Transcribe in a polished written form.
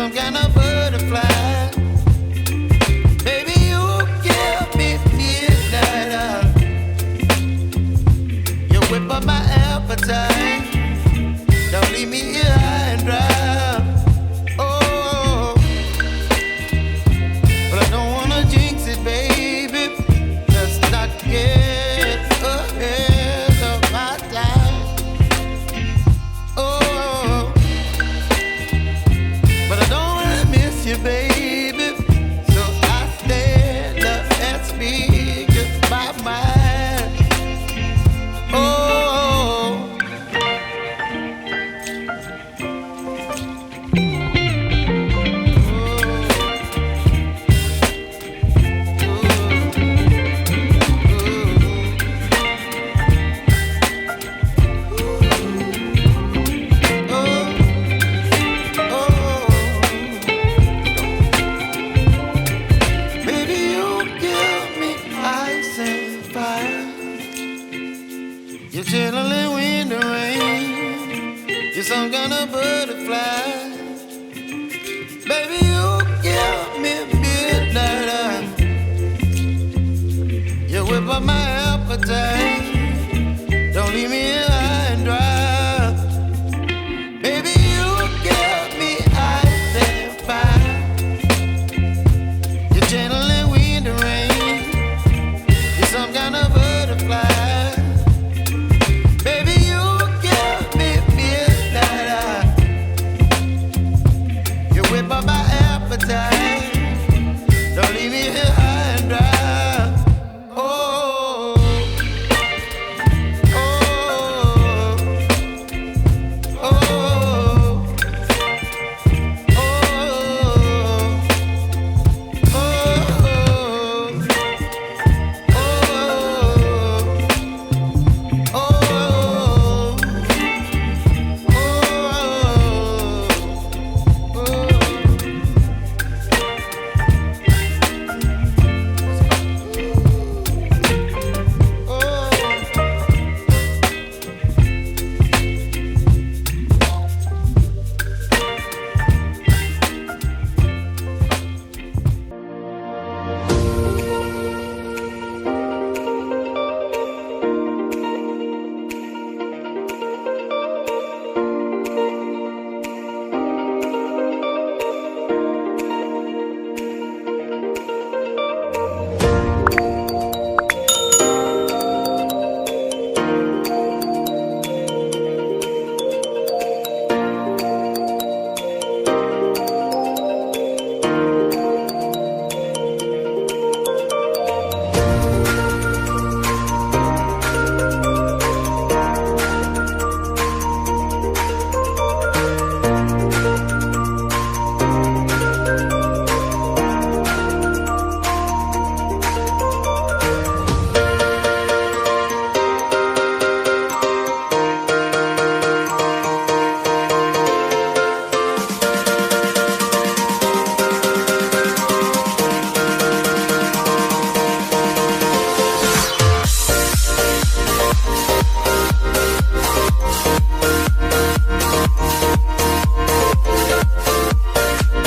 some kind of butterfly. Baby, you give me midnight. You whip up my appetite. Don't leave me here high and dry. Oh, but I don't wanna jinx it, baby. Let's not get ahead of my time. Oh, but I don't wanna miss you, baby. So I stand up and speak just my mind. Oh. You're chilling in the rain. You're some kind of butterfly. Baby, you give me midnight. You whip up my appetite. Don't leave me here high and dry. Baby, you give me ice and fire. You're channeling wind and rain. You're some kind of butterfly. Whip up my appetite.